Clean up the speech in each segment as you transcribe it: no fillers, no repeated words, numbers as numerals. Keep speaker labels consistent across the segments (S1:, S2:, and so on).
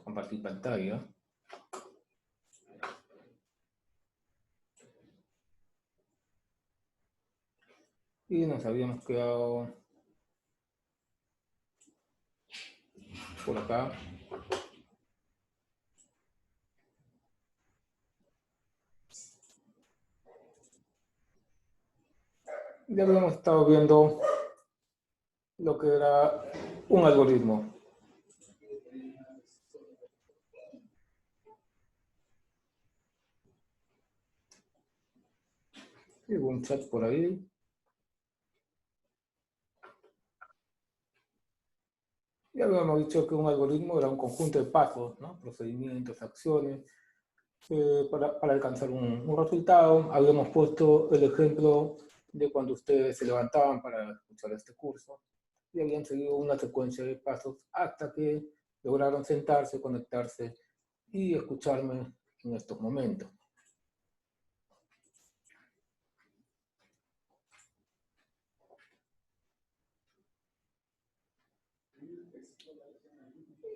S1: compartir pantalla. Y nos habíamos quedado por acá. Ya habíamos estado viendo lo que era un algoritmo. Y hubo un chat por ahí. Ya habíamos dicho que un algoritmo era un conjunto de pasos, ¿no? Procedimientos, acciones, para alcanzar un resultado. Habíamos puesto el ejemplo de cuando ustedes se levantaban para escuchar este curso y habían seguido una secuencia de pasos hasta que lograron sentarse, conectarse y escucharme en estos momentos.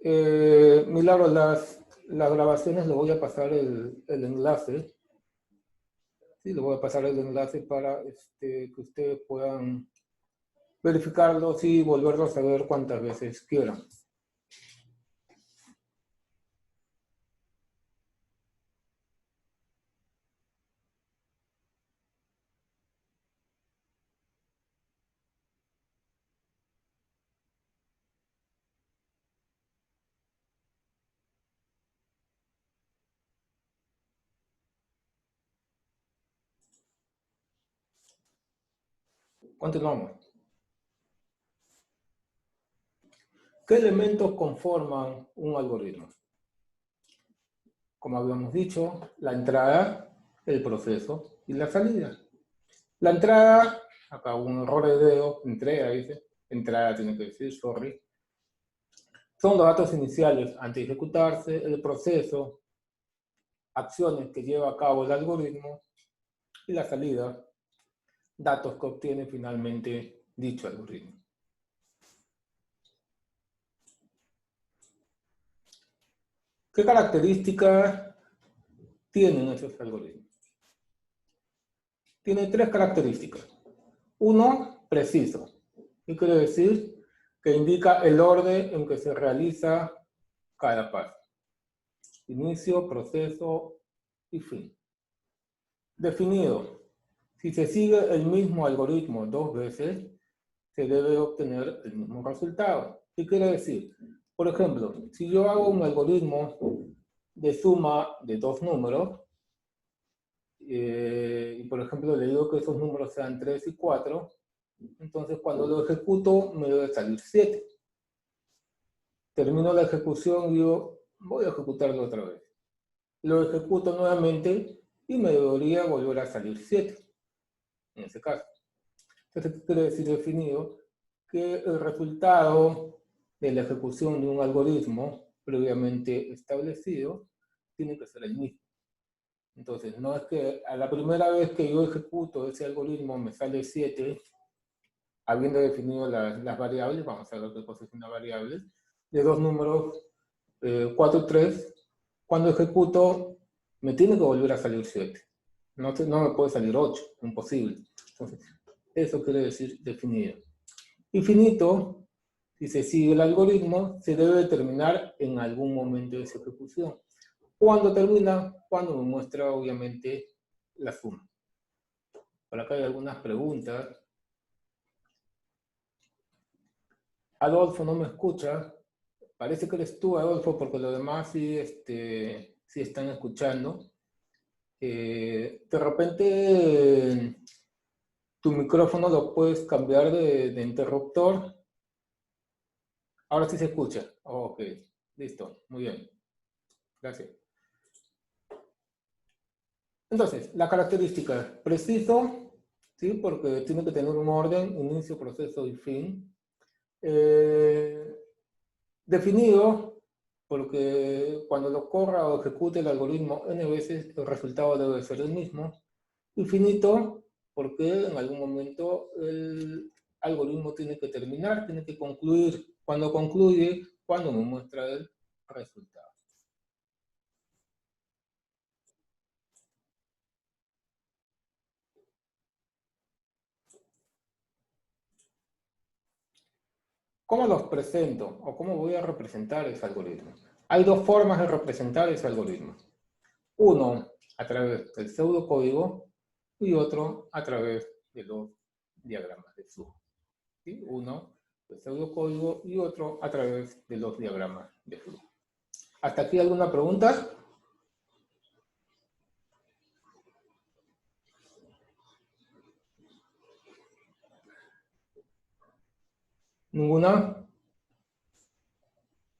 S1: Milagro, las grabaciones le voy a pasar el enlace. Sí, le voy a pasar el enlace para que ustedes puedan verificarlos y volverlos a ver cuantas veces quieran. Continuamos. ¿Qué elementos conforman un algoritmo? Como habíamos dicho, la entrada, el proceso y la salida. La entrada, acá hubo un error de dedo, entrega, dice. Entrada tiene que decir, sorry. Son los datos iniciales antes de ejecutarse, el proceso, acciones que lleva a cabo el algoritmo, y la salida, datos que obtiene finalmente dicho algoritmo. ¿Qué características tienen esos algoritmos? Tiene tres características. Uno, preciso. ¿Qué quiere decir? Que indica el orden en que se realiza cada paso. Inicio, proceso y fin. Definido. Si se sigue el mismo algoritmo dos veces, se debe obtener el mismo resultado. ¿Qué quiere decir? Por ejemplo, si yo hago un algoritmo de suma de dos números, y por ejemplo le digo que esos números sean 3 y 4, entonces cuando lo ejecuto me debe salir 7. Termino la ejecución y digo, voy a ejecutarlo otra vez. Lo ejecuto nuevamente y me debería volver a salir 7, en ese caso. Entonces, ¿qué quiere decir definido? Que el resultado de la ejecución de un algoritmo previamente establecido tiene que ser el mismo. Entonces, no es que a la primera vez que yo ejecuto ese algoritmo me sale 7, habiendo definido las variables, vamos a ver qué cosa es una variable, de dos números 4 y 3, cuando ejecuto me tiene que volver a salir 7. No me puede salir 8, imposible. Entonces, eso quiere decir definido. Infinito, si se sigue el algoritmo, se debe terminar en algún momento de su ejecución. ¿Cuándo termina? Cuando me muestra, obviamente, la suma. Por acá hay algunas preguntas. Adolfo no me escucha. Parece que eres tú, Adolfo, porque los demás sí, sí están escuchando. De repente, tu micrófono lo puedes cambiar de interruptor. Ahora sí se escucha. Ok, listo, muy bien. Gracias. Entonces, la característica, preciso, ¿sí? Porque tiene que tener un orden, inicio, proceso y fin. Definido, porque cuando lo corra o ejecute el algoritmo n veces, el resultado debe ser el mismo. Infinito, porque en algún momento el algoritmo tiene que terminar, tiene que concluir. Cuando concluye, cuando me muestra el resultado. ¿Cómo los presento o cómo voy a representar ese algoritmo? Hay dos formas de representar ese algoritmo. Uno a través del pseudocódigo y otro a través de los diagramas de flujo. ¿Sí? Uno del pseudocódigo y otro a través de los diagramas de flujo. ¿Hasta aquí alguna pregunta? ¿Ninguna?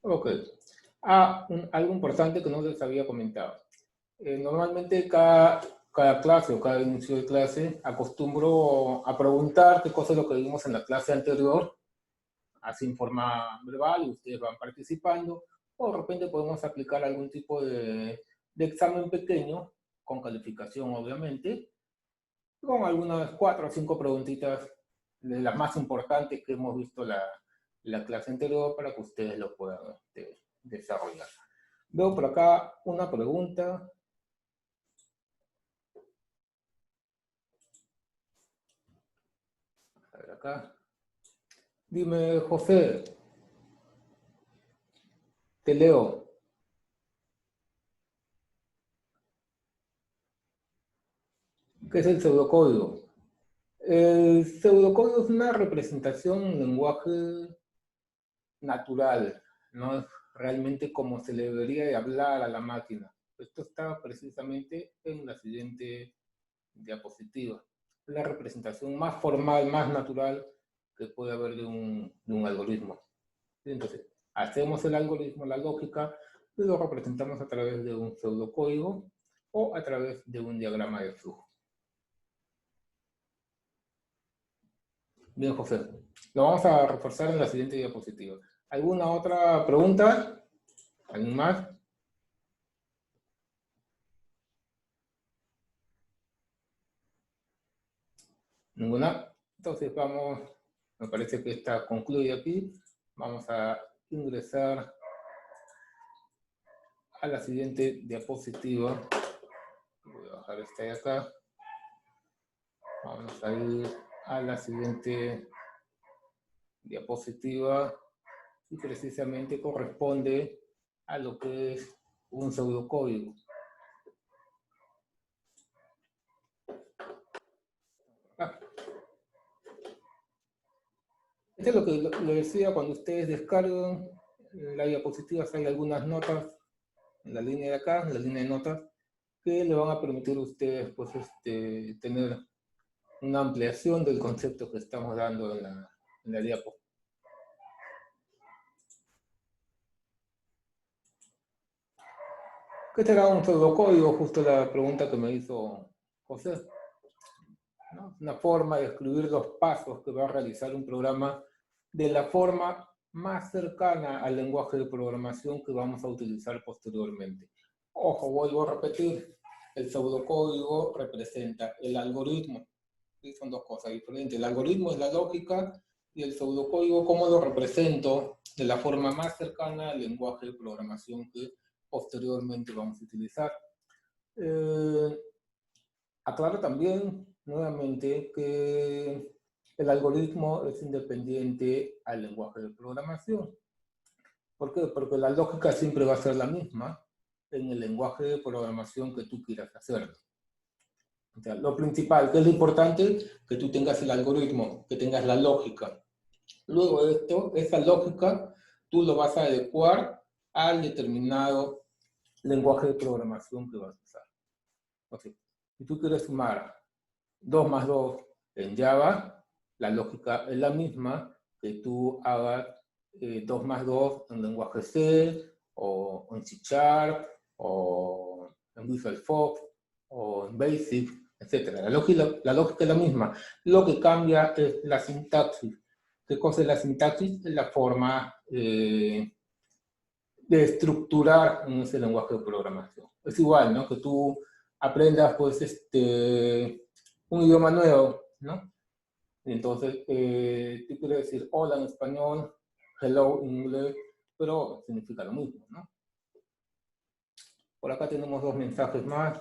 S1: Ok. Algo importante que no les había comentado. Normalmente cada clase o cada inicio de clase acostumbro a preguntar qué cosa es lo que vimos en la clase anterior, así en forma verbal, y ustedes van participando, o de repente podemos aplicar algún tipo de examen pequeño, con calificación obviamente, con algunas 4 o 5 preguntitas de las más importantes que hemos visto la clase anterior para que ustedes lo puedan desarrollar. Veo por acá una pregunta. A ver acá. Dime, José, te leo. ¿Qué es el pseudocódigo? El pseudocódigo es una representación en lenguaje natural, no es realmente como se le debería de hablar a la máquina. Esto está precisamente en la siguiente diapositiva. Es la representación más formal, más natural que puede haber de un algoritmo. Entonces, hacemos el algoritmo, la lógica, y lo representamos a través de un pseudocódigo o a través de un diagrama de flujo. Bien, José. Lo vamos a reforzar en la siguiente diapositiva. ¿Alguna otra pregunta? ¿Alguien más? ¿Ninguna? Entonces vamos, me parece que está concluye aquí. Vamos a ingresar a la siguiente diapositiva. Voy a bajar esta de acá. Vamos a ir a la siguiente diapositiva y precisamente corresponde a lo que es un pseudocódigo. Esto es lo que le decía cuando ustedes descargan. En la diapositiva hay algunas notas en la línea de acá, en la línea de notas, que le van a permitir a ustedes pues, tener una ampliación del concepto que estamos dando en la diapo. ¿Qué será un pseudocódigo? Justo la pregunta que me hizo José, ¿no? Una forma de escribir los pasos que va a realizar un programa de la forma más cercana al lenguaje de programación que vamos a utilizar posteriormente. Ojo, vuelvo a repetir, el pseudocódigo representa el algoritmo. ¿Sí? Son dos cosas diferentes. El algoritmo es la lógica y el pseudocódigo, ¿cómo lo represento? De la forma más cercana al lenguaje de programación que posteriormente vamos a utilizar. Aclaro también, nuevamente, que el algoritmo es independiente al lenguaje de programación. ¿Por qué? Porque la lógica siempre va a ser la misma en el lenguaje de programación que tú quieras hacer. O sea, lo principal, que es lo importante, que tú tengas el algoritmo, que tengas la lógica. Luego de esto, esa lógica, tú lo vas a adecuar al determinado lenguaje de programación que vas a usar. Okay. Si tú quieres sumar 2 más 2 en Java, la lógica es la misma que tú hagas 2 más 2 en lenguaje C, o en C Sharp, o en Visual Fox, o en Basic, etc. La lógica es la misma. Lo que cambia es la sintaxis. ¿Qué cosa es la sintaxis? Es la forma de estructurar en ese lenguaje de programación. Es igual, ¿no? Que tú aprendas, pues, un idioma nuevo, ¿no? Entonces, tú quieres decir hola en español, hello en inglés, pero significa lo mismo, ¿no? Por acá tenemos 2 mensajes más.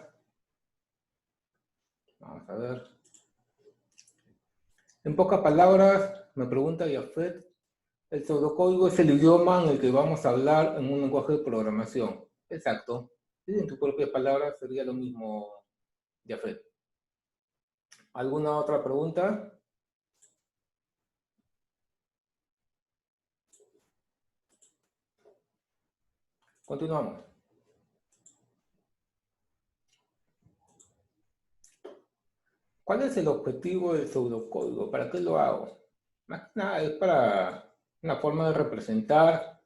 S1: Vamos a ver. En pocas palabras, me pregunta Yafet, El pseudocódigo es el idioma en el que vamos a hablar en un lenguaje de programación. Exacto. Sí, en tus propias palabras sería lo mismo, Jafet. ¿Alguna otra pregunta? Continuamos. ¿Cuál es el objetivo del pseudocódigo? ¿Para qué lo hago? Más que nada es para una forma de representar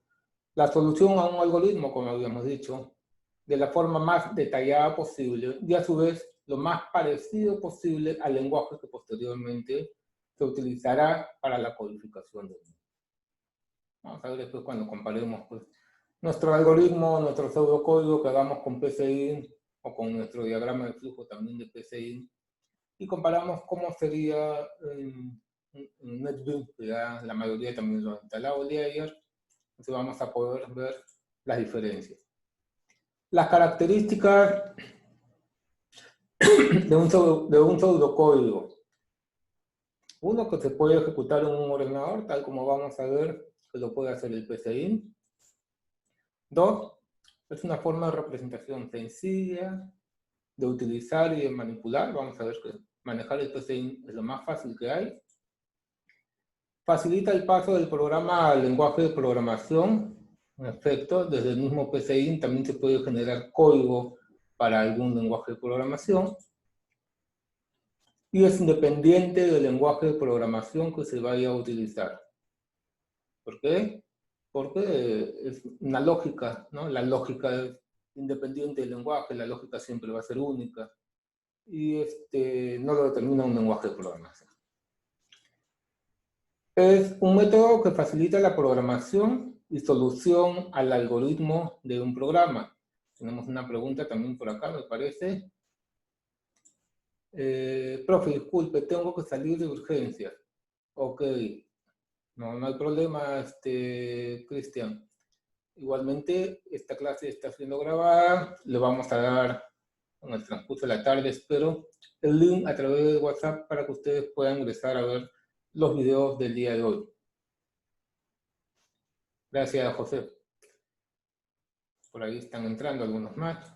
S1: la solución a un algoritmo, como habíamos dicho, de la forma más detallada posible y a su vez lo más parecido posible al lenguaje que posteriormente se utilizará para la codificación del mismo. Vamos a ver después cuando comparemos pues, nuestro algoritmo, nuestro pseudocódigo que hagamos con PCI o con nuestro diagrama de flujo también de PCI y comparamos cómo sería en NetBeans, que ya la mayoría también lo ha instalado el día de ayer. Entonces vamos a poder ver las diferencias. Las características de un pseudocódigo. Uno, que se puede ejecutar en un ordenador, tal como vamos a ver que lo puede hacer el PCI. Dos, es una forma de representación sencilla de utilizar y de manipular. Vamos a ver que manejar el PCI es lo más fácil que hay. Facilita el paso del programa al lenguaje de programación. En efecto, desde el mismo PCI también se puede generar código para algún lenguaje de programación. Y es independiente del lenguaje de programación que se vaya a utilizar. ¿Por qué? Porque es una lógica, ¿no? La lógica es independiente del lenguaje, la lógica siempre va a ser única. Y no lo determina un lenguaje de programación. Es un método que facilita la programación y solución al algoritmo de un programa. Tenemos una pregunta también por acá, me parece. Profe, disculpe, tengo que salir de urgencia. Ok, no hay problema, Cristian. Igualmente, esta clase está siendo grabada, le vamos a dar en el transcurso de la tarde, espero, el link a través de WhatsApp para que ustedes puedan ingresar a ver los videos del día de hoy. Gracias, José. Por ahí están entrando algunos más.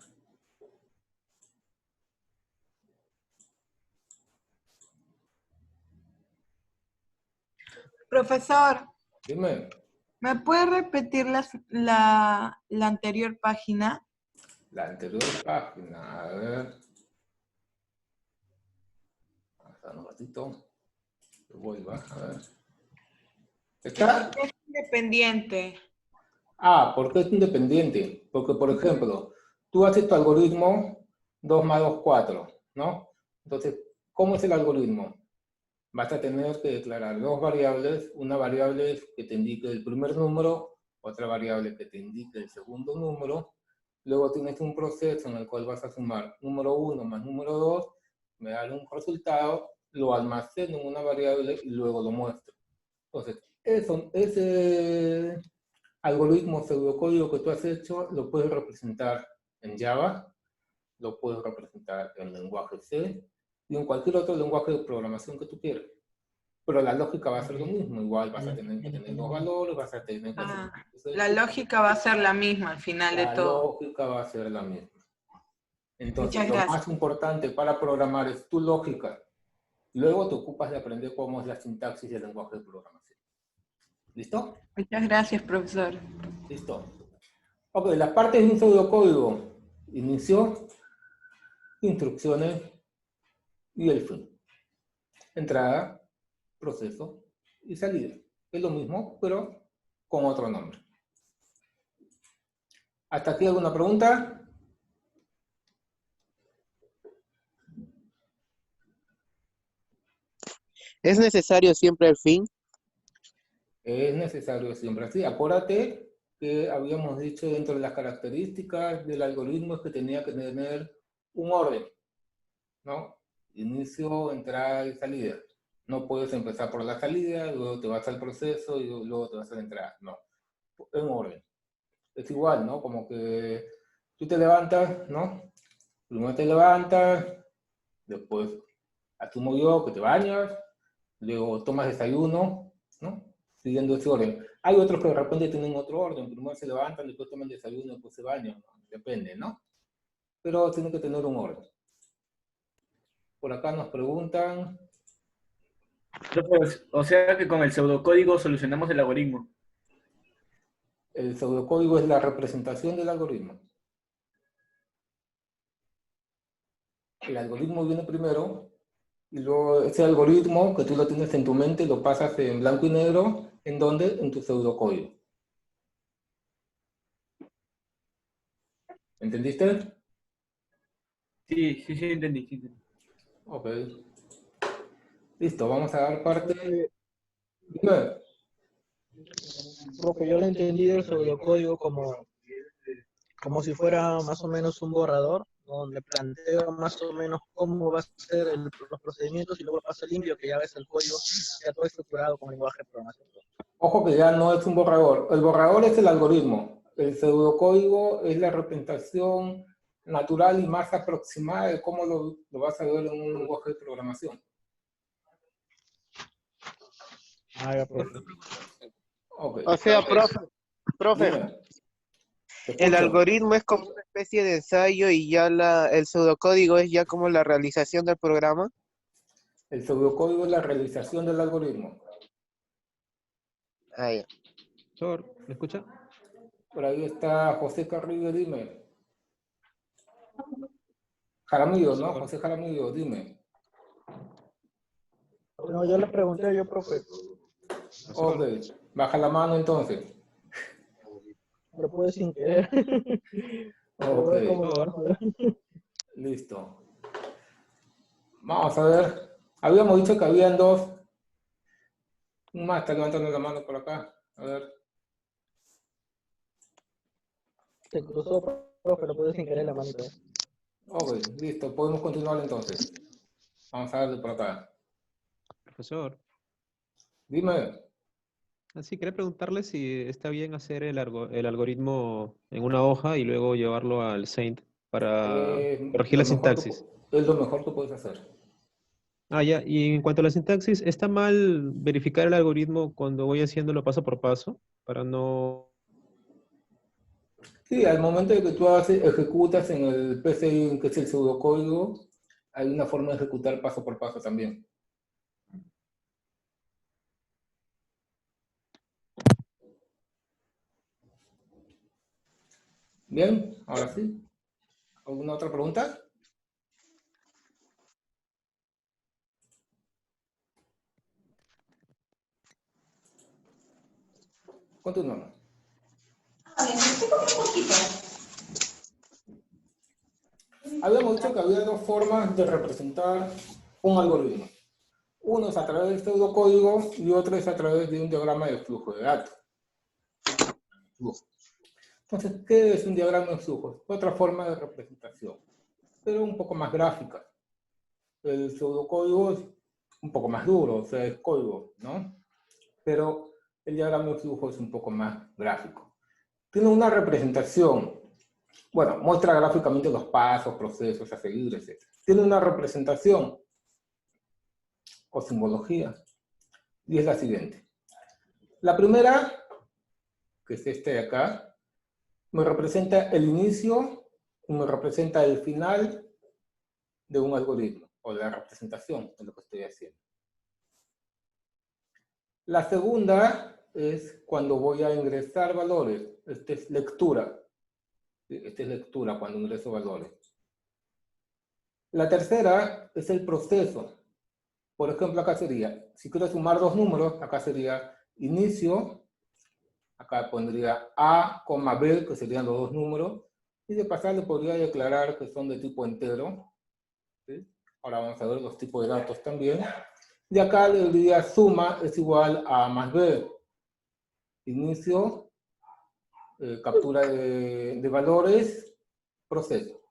S2: Profesor,
S1: Dime.
S2: ¿me puede repetir la anterior página?
S1: La anterior página, a ver. Hasta un ratito. Vuelva, a ver. ¿Está?
S2: ¿Por qué es independiente?
S1: Ah, ¿por qué es independiente? Porque, por ejemplo, tú haces tu algoritmo 2 más 2, 4, ¿no? Entonces, ¿cómo es el algoritmo? Vas a tener que declarar dos variables, una variable que te indique el primer número, otra variable que te indique el segundo número, luego tienes un proceso en el cual vas a sumar número 1 más número 2, me da un resultado, lo almaceno en una variable y luego lo muestro. Entonces, ese algoritmo pseudocódigo que tú has hecho lo puedes representar en Java, lo puedes representar en lenguaje C y en cualquier otro lenguaje de programación que tú quieras. Pero la lógica va a ser lo mismo, igual vas a tener que tener dos valores, vas a tener que hacer...
S2: La lógica va a ser la misma al final de todo.
S1: La lógica va a ser la misma. Entonces,
S2: Muchas
S1: lo
S2: gracias.
S1: más importante para programar es tu lógica. Luego te ocupas de aprender cómo es la sintaxis del lenguaje de programación. ¿Listo?
S2: Muchas gracias, profesor.
S1: Listo. Ok, las partes de un pseudocódigo. Inicio, instrucciones y el fin. Entrada, proceso y salida. Es lo mismo, pero con otro nombre. ¿Hasta aquí alguna pregunta?
S3: ¿Es necesario siempre el fin?
S1: Es necesario siempre así. Acuérdate que habíamos dicho dentro de las características del algoritmo es que tenía que tener un orden, ¿no? Inicio, entrada y salida. No puedes empezar por la salida, luego te vas al proceso y luego te vas a la entrada. No, en orden. Es igual, ¿no? Como que tú te levantas, ¿no? Primero te levantas, después asumo yo que te bañas, luego tomas desayuno, ¿no? Siguiendo ese orden. Hay otros que de repente tienen otro orden. Primero se levantan, después toman desayuno, después se bañan, ¿no? Depende, ¿no? Pero tienen que tener un orden. Por acá nos preguntan...
S4: Pues, o sea que con el pseudocódigo solucionamos el algoritmo.
S1: El pseudocódigo es la representación del algoritmo. El algoritmo viene primero, y luego ese algoritmo que tú lo tienes en tu mente lo pasas en blanco y negro, ¿en dónde? En tu pseudocódigo. ¿Entendiste?
S4: Sí, entendí. Sí, entendí.
S1: Ok. Listo, vamos a dar parte... Dime.
S5: Profe, yo lo entendí del pseudocódigo como si fuera más o menos un borrador, donde planteo más o menos cómo va a ser los procedimientos y luego pasa limpio, que ya ves el código ya todo estructurado con lenguaje de programación.
S1: Ojo que ya no es un borrador. El borrador es el algoritmo. El pseudocódigo es la representación natural y más aproximada de cómo lo vas a ver en un lenguaje de programación.
S5: Ah, ya, profe.
S1: Okay.
S3: O sea, profe,
S1: Dime. Te
S3: el
S1: escucho.
S3: algoritmo es como una especie de ensayo y ya el pseudocódigo es ya como la realización del programa.
S1: El pseudocódigo es la realización del algoritmo.
S3: Ah, ya.
S6: Profesor, ¿me escucha?
S1: Por ahí está José Carrillo, dime. Jaramillo, ¿no? José Jaramillo, dime.
S5: No, yo le pregunté yo, profe,
S1: Ok, baja la mano entonces.
S5: pero pude sin querer.
S1: Ok, listo. Vamos a ver. Habíamos dicho que habían dos. Un más está levantando la mano por acá. A ver.
S5: Se cruzó, profe, lo pude sin querer la manita.
S1: Ok, listo. Podemos continuar entonces. Vamos a darle por acá.
S6: Profesor,
S1: Dime.
S6: así quería preguntarle si está bien hacer el algoritmo en una hoja y luego llevarlo al Saint para corregir
S1: Lo
S6: la
S1: mejor
S6: sintaxis.
S1: es lo mejor que puedes hacer.
S6: Ah, ya, y en cuanto a la sintaxis, ¿está mal verificar el algoritmo cuando voy haciéndolo paso por paso? Para no...
S1: Sí, al momento de que tú ejecutas en el PCI, que es el pseudocódigo, hay una forma de ejecutar paso por paso también. Bien, ahora sí. ¿Alguna otra pregunta? Continuamos. Habíamos dicho que había dos formas de representar un algoritmo. Uno es a través del pseudocódigo y otro es a través de un diagrama de flujo de datos. Entonces, ¿qué es un diagrama de flujo? Otra forma de representación, pero un poco más gráfica. El pseudocódigo es un poco más duro, o sea, es código, ¿no? Pero el diagrama de flujo es un poco más gráfico. Tiene una representación, bueno, muestra gráficamente los pasos, procesos a seguir, etc. Tiene una representación o simbología, y es la siguiente. La primera, que es este de acá, me representa el inicio y me representa el final de un algoritmo, o la representación de lo que estoy haciendo. La segunda es cuando voy a ingresar valores. Esta es lectura. Esta es lectura cuando ingreso valores. La tercera es el proceso. Por ejemplo, acá sería, si quiero sumar dos números, acá sería inicio, acá pondría A, B, que serían los dos números, y de pasar le podría declarar que son de tipo entero. ¿Sí? Ahora vamos a ver los tipos de datos también. Y acá le diría suma es igual a A más B. Inicio, captura de valores, proceso.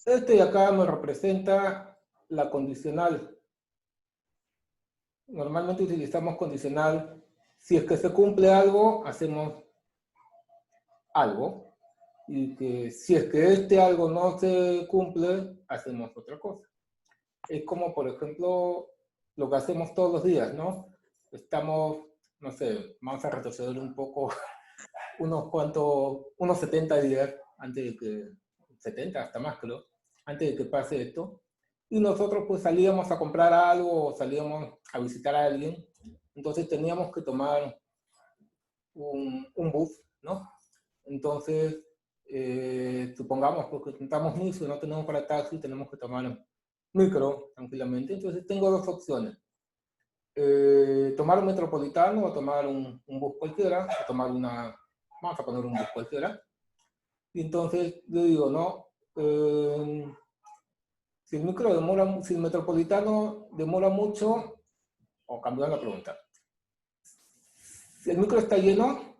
S1: Este de acá me representa la condicional. Normalmente utilizamos condicional. Si es que se cumple algo, hacemos algo. Y que si es que este algo no se cumple, hacemos otra cosa. Es como, por ejemplo, lo que hacemos todos los días, ¿no? Estamos, no sé, vamos a retroceder un poco, unos 70 días antes de que, 70 hasta más creo, antes de que pase esto, y nosotros pues salíamos a comprar algo o salíamos a visitar a alguien, entonces teníamos que tomar un bus, ¿no? Entonces, supongamos porque estamos mucho, no tenemos para taxi, tenemos que tomar micro tranquilamente, entonces tengo dos opciones. Tomar un metropolitano o tomar un bus cualquiera, o tomar vamos a poner un bus cualquiera. Y entonces yo digo, no, si el metropolitano demora mucho, o cambiar la pregunta. Si el micro está lleno,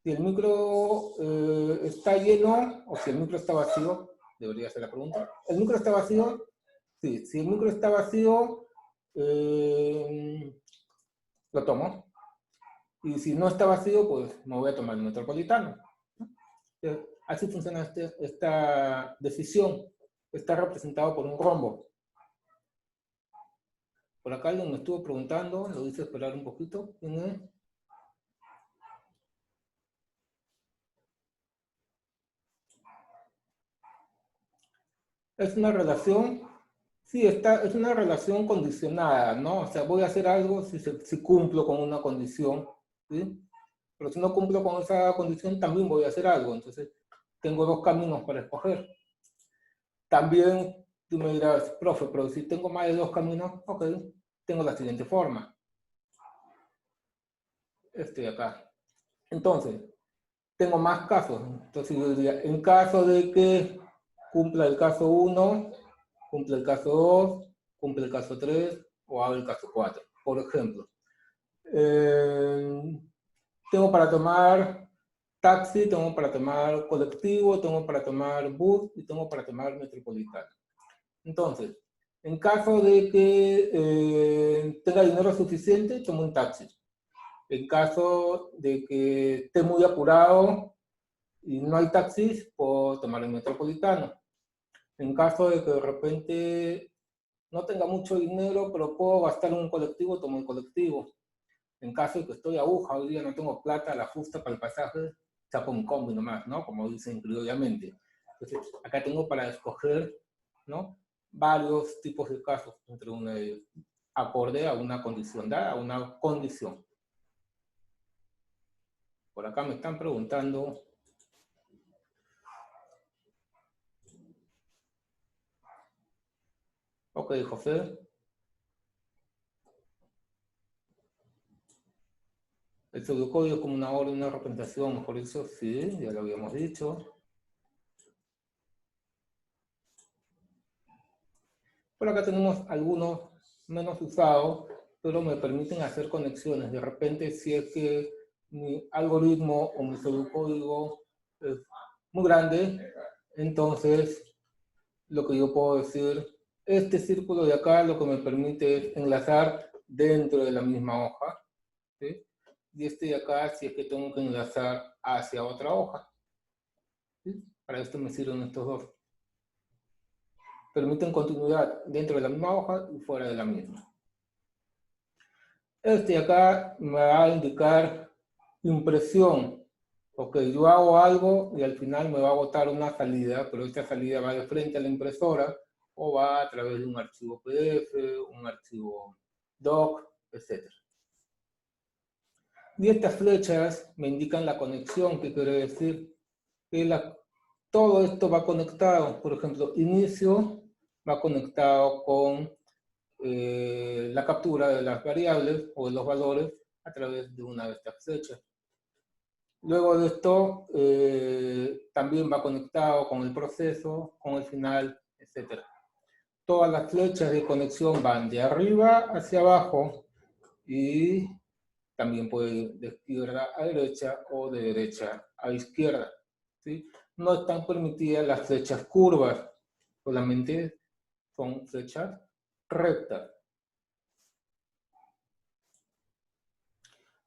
S1: si el micro está lleno, o si el micro está vacío, debería ser la pregunta. ¿El micro está vacío? Sí, si el micro está vacío, lo tomo. Y si no está vacío, pues me voy a tomar el metropolitano. Así funciona esta decisión. Está representado por un rombo. Por acá alguien me estuvo preguntando, lo hice esperar un poquito. ¿Quién es? Es una relación, sí, es una relación condicionada, ¿no? O sea, voy a hacer algo si cumplo con una condición, ¿sí? Pero si no cumplo con esa condición, también voy a hacer algo. Entonces, tengo dos caminos para escoger. También tú me dirás, profe, pero si tengo más de dos caminos, ok, tengo la siguiente forma. Este de acá. Entonces, tengo más casos. Entonces, yo diría, en caso de que cumpla el caso 1, cumple el caso 2, cumple el caso 3 o haga el caso 4. Por ejemplo, tengo para tomar taxi, tengo para tomar colectivo, tengo para tomar bus y tengo para tomar metropolitano. Entonces, en caso de que tenga dinero suficiente, tomo un taxi. En caso de que esté muy apurado y no hay taxis, puedo tomar el metropolitano. En caso de que de repente no tenga mucho dinero, pero puedo gastar en un colectivo, tomo el colectivo. En caso de que estoy aguja, hoy día no tengo plata, la justa para el pasaje, saco un combi nomás, ¿no? Como dicen criolladamente. Entonces, acá tengo para escoger, ¿no? Varios tipos de casos, entre uno de ellos, acorde a una condición dada, a una condición. Por acá me están preguntando. Ok, José. El pseudocódigo es como una orden, una representación, mejor dicho, sí, ya lo habíamos dicho. Por acá tenemos algunos menos usados, pero me permiten hacer conexiones. De repente, si es que mi algoritmo o mi pseudocódigo es muy grande, entonces lo que yo puedo decir, este círculo de acá lo que me permite es enlazar dentro de la misma hoja, ¿sí? Y este de acá si es que tengo que enlazar hacia otra hoja, ¿sí? Para esto me sirven estos dos. Permiten continuidad dentro de la misma hoja y fuera de la misma. Este de acá me va a indicar impresión. Ok, yo hago algo y al final me va a botar una salida, pero esta salida va de frente a la impresora o va a través de un archivo PDF, un archivo doc, etc. Y estas flechas me indican la conexión, que quiere decir que todo esto va conectado. Por ejemplo, inicio va conectado con la captura de las variables o de los valores a través de una de estas flechas. Luego de esto, también va conectado con el proceso, con el final, etc. Todas las flechas de conexión van de arriba hacia abajo y también puede ir de izquierda a derecha o de derecha a izquierda, ¿sí? No están permitidas las flechas curvas, solamente son flechas rectas.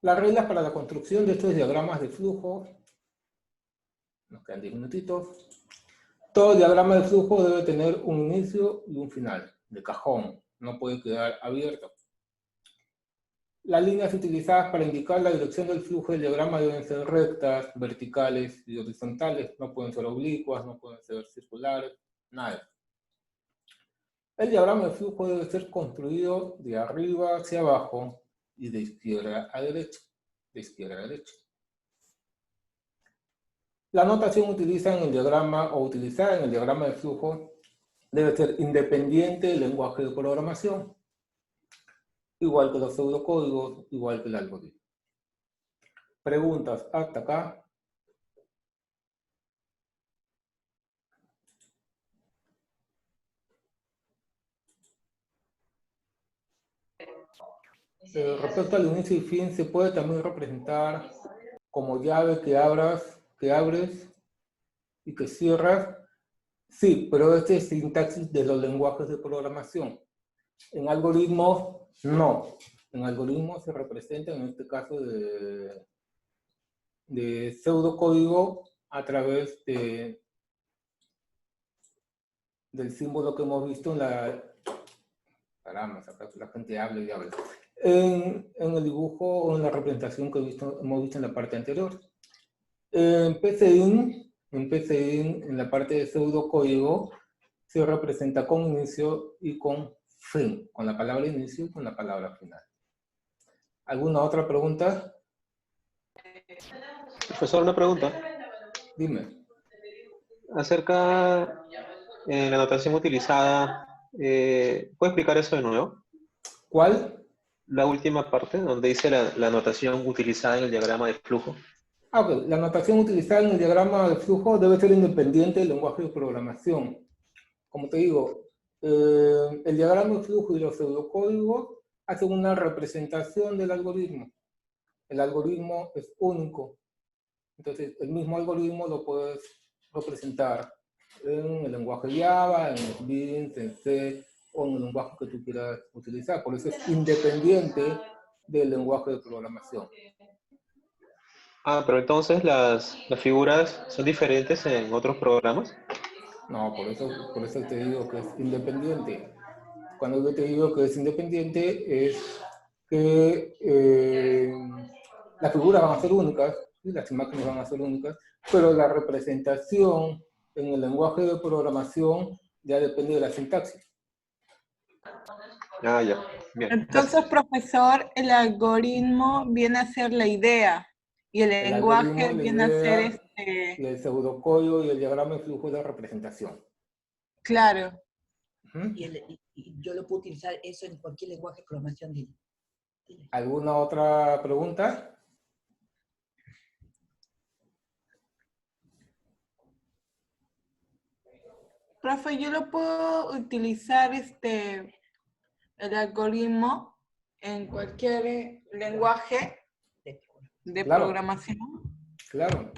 S1: Las reglas para la construcción de estos diagramas de flujo, nos quedan 10 minutitos. Todo diagrama de flujo debe tener un inicio y un final, de cajón, no puede quedar abierto. Las líneas utilizadas para indicar la dirección del flujo del diagrama deben ser rectas, verticales y horizontales, no pueden ser oblicuas, no pueden ser circulares, nada. El diagrama de flujo debe ser construido de arriba hacia abajo y de izquierda a derecha. La notación utilizada en el diagrama de flujo debe ser independiente del lenguaje de programación, igual que los pseudocódigos, igual que el algoritmo. Preguntas hasta acá. Respecto al inicio y fin, se puede también representar como llave que abres y que cierras. Sí, pero este es sintaxis de los lenguajes de programación. En algoritmos, no. En algoritmos se representa, en este caso, de pseudocódigo a través del símbolo que hemos visto en la... Caramba, la gente habla y habla. En el dibujo o en la representación que hemos visto en la parte anterior. En PCIN, en la parte de pseudocódigo, se representa con inicio y con fin, con la palabra inicio y con la palabra final. ¿Alguna otra pregunta?
S6: Profesor, una pregunta.
S1: Dime.
S6: Acerca de la notación utilizada, ¿puede explicar eso de nuevo?
S1: ¿Cuál?
S6: La última parte, donde dice la notación utilizada en el diagrama de flujo.
S1: Ok, la notación utilizada en el diagrama de flujo debe ser independiente del lenguaje de programación. Como te digo, el diagrama de flujo y los pseudocódigos hacen una representación del algoritmo. El algoritmo es único. Entonces, el mismo algoritmo lo puedes representar en el lenguaje Java, en NetBeans, en C, o en el lenguaje que tú quieras utilizar. Por eso es independiente del lenguaje de programación.
S6: Ah, pero entonces las figuras son diferentes en otros programas.
S1: No, por eso te digo que es independiente. Cuando yo te digo que es independiente, es que las figuras van a ser únicas, y las imágenes van a ser únicas, pero la representación en el lenguaje de programación ya depende de la sintaxis.
S6: Ah, ya. Bien.
S2: Entonces, profesor, el algoritmo viene a ser la idea y el lenguaje viene a ser
S1: y el pseudocódigo y el diagrama de flujo de representación.
S2: Claro.
S7: Y yo lo puedo utilizar eso en cualquier lenguaje de programación.
S1: ¿Alguna otra pregunta?
S2: Profe, yo lo puedo utilizar el algoritmo en cualquier lenguaje de programación.
S1: Claro.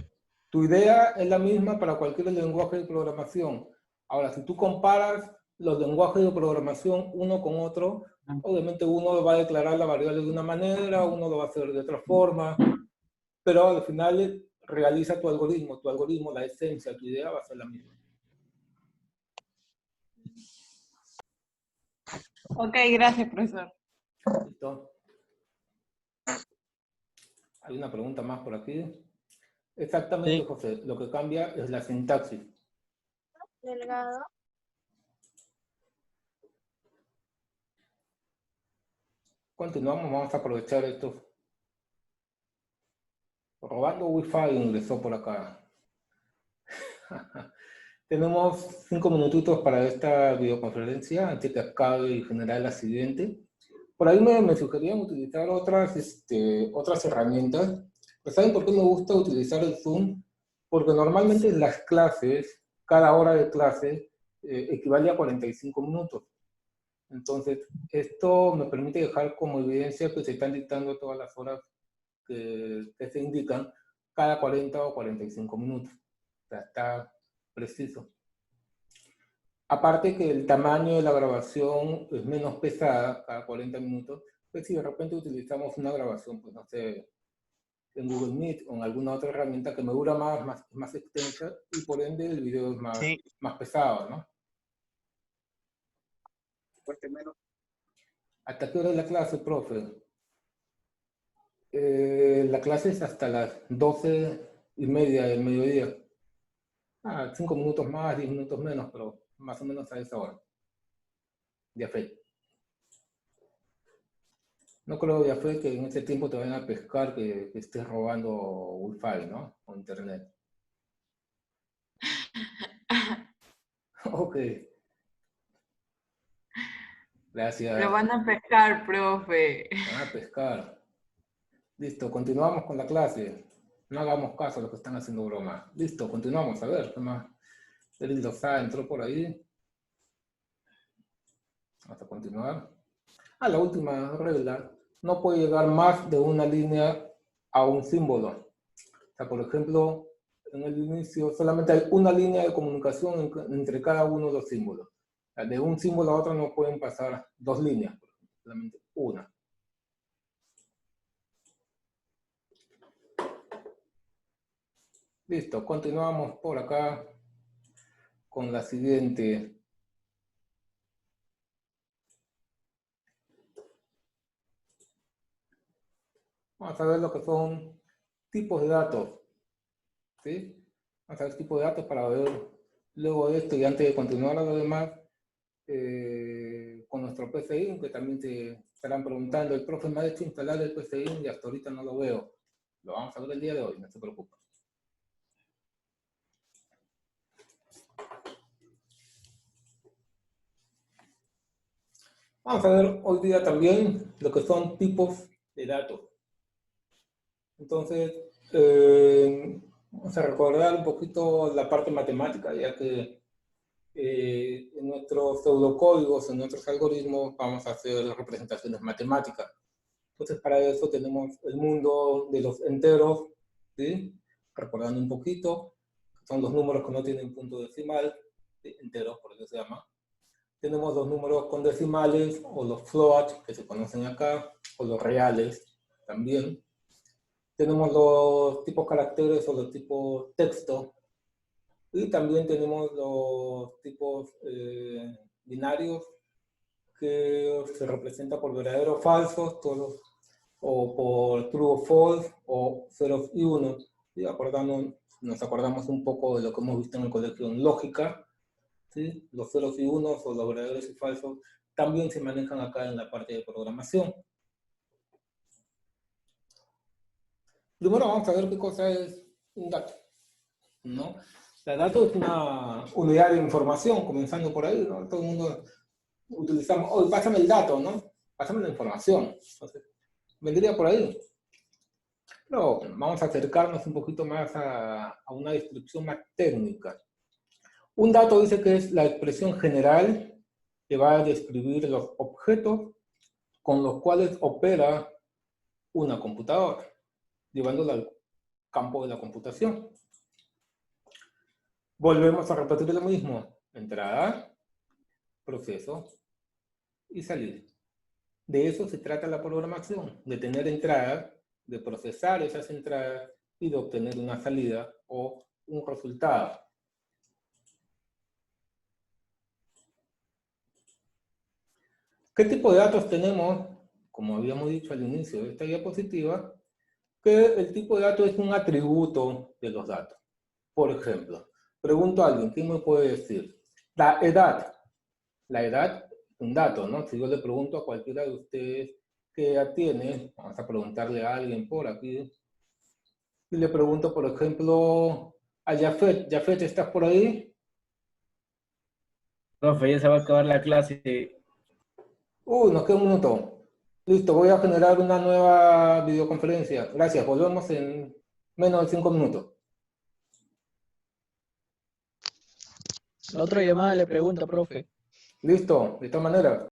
S1: Tu idea es la misma para cualquier lenguaje de programación. Ahora, si tú comparas los lenguajes de programación uno con otro, obviamente uno va a declarar la variable de una manera, uno lo va a hacer de otra forma, pero al final realiza tu algoritmo, la esencia, tu idea va a ser la misma.
S2: Ok, gracias, profesor.
S1: ¿Listo? Hay una pregunta más por aquí. Exactamente, sí. José, lo que cambia es la sintaxis.
S8: Delgado.
S1: Continuamos, vamos a aprovechar esto. Robando Wi-Fi ingresó por acá. Tenemos 5 minutitos para esta videoconferencia antes que acabe y generar la siguiente. Por ahí me sugerían utilizar otras herramientas. ¿Saben por qué me gusta utilizar el Zoom? Porque normalmente en las clases, cada hora de clase equivale a 45 minutos. Entonces, esto me permite dejar como evidencia que se están dictando todas las horas que se indican cada 40 o 45 minutos. O sea, está preciso. Aparte que el tamaño de la grabación es menos pesada cada 40 minutos, pues si de repente utilizamos una grabación, pues no sé, en Google Meet o en alguna otra herramienta que me dura más extensa y por ende el video es más pesado, ¿no?
S9: Fuerte menos.
S1: ¿Hasta qué hora es la clase, profe? La clase es hasta las 12:30 del mediodía. 5 minutos más, 10 minutos menos, pero más o menos a esa hora. Jafet. No creo, Jafet, que en ese tiempo te vayan a pescar que estés robando Wi-Fi, ¿no? O internet. Ok. Gracias.
S2: Lo van a pescar, profe.
S1: Van a pescar. Listo, continuamos con la clase. No hagamos caso a los que están haciendo broma. Listo, continuamos. A ver, ¿qué más? El Lozada entró por ahí. Vamos a continuar. La última regla. No puede llegar más de una línea a un símbolo. O sea, por ejemplo, en el inicio solamente hay una línea de comunicación entre cada uno de los símbolos. O sea, de un símbolo a otro no pueden pasar 2 líneas, por ejemplo, solamente una. Listo, continuamos por acá con la siguiente. Vamos a ver lo que son tipos de datos. ¿Sí? Vamos a ver tipos de datos para ver luego de esto y antes de continuar a lo demás con nuestro PCI, que también te estarán preguntando. El profe me ha hecho instalar el PCI y hasta ahorita no lo veo. Lo vamos a ver el día de hoy, no se preocupen. Vamos a ver hoy día también lo que son tipos de datos. Entonces, vamos a recordar un poquito la parte matemática, ya que en nuestros pseudocódigos, en nuestros algoritmos, vamos a hacer representaciones matemáticas. Entonces, para eso tenemos el mundo de los enteros, ¿sí? Recordando un poquito, son los números que no tienen punto decimal, ¿sí? Enteros, por eso se llama. Tenemos los números con decimales, o los floats, que se conocen acá, o los reales, también. Tenemos los tipos caracteres o los tipos texto. Y también tenemos los tipos binarios, que se representa por verdadero o falsos, todos, o por true o false, o ceros y unos. ¿Sí? Nos acordamos un poco de lo que hemos visto en el colegio en lógica. ¿Sí? Los ceros y unos, o los verdaderos y falsos, también se manejan acá en la parte de programación. Primero vamos a ver qué cosa es un dato, ¿no? El dato es una unidad de información, comenzando por ahí, ¿no? Todo el mundo utilizamos, oye, pásame el dato, ¿no? Pásame la información. Entonces, vendría por ahí. Pero vamos a acercarnos un poquito más a una descripción más técnica. Un dato dice que es la expresión general que va a describir los objetos con los cuales opera una computadora, llevándola al campo de la computación. Volvemos a repetir lo mismo. Entrada, proceso y salida. De eso se trata la programación, de tener entradas, de procesar esas entradas y de obtener una salida o un resultado. ¿Qué tipo de datos tenemos? Como habíamos dicho al inicio de esta diapositiva, que el tipo de dato es un atributo de los datos. Por ejemplo, pregunto a alguien, ¿quién me puede decir? La edad. La edad es un dato, ¿no? Si yo le pregunto a cualquiera de ustedes qué edad tiene, vamos a preguntarle a alguien por aquí, y le pregunto, por ejemplo, a Jafet. Jafet, ¿estás por ahí?
S4: Profe, ya se va a acabar la clase.
S1: Nos queda un minuto. Listo, voy a generar una nueva videoconferencia. Gracias, volvemos en menos de 5 minutos.
S5: La otra llamada le pregunta, profe.
S1: Listo, de esta manera.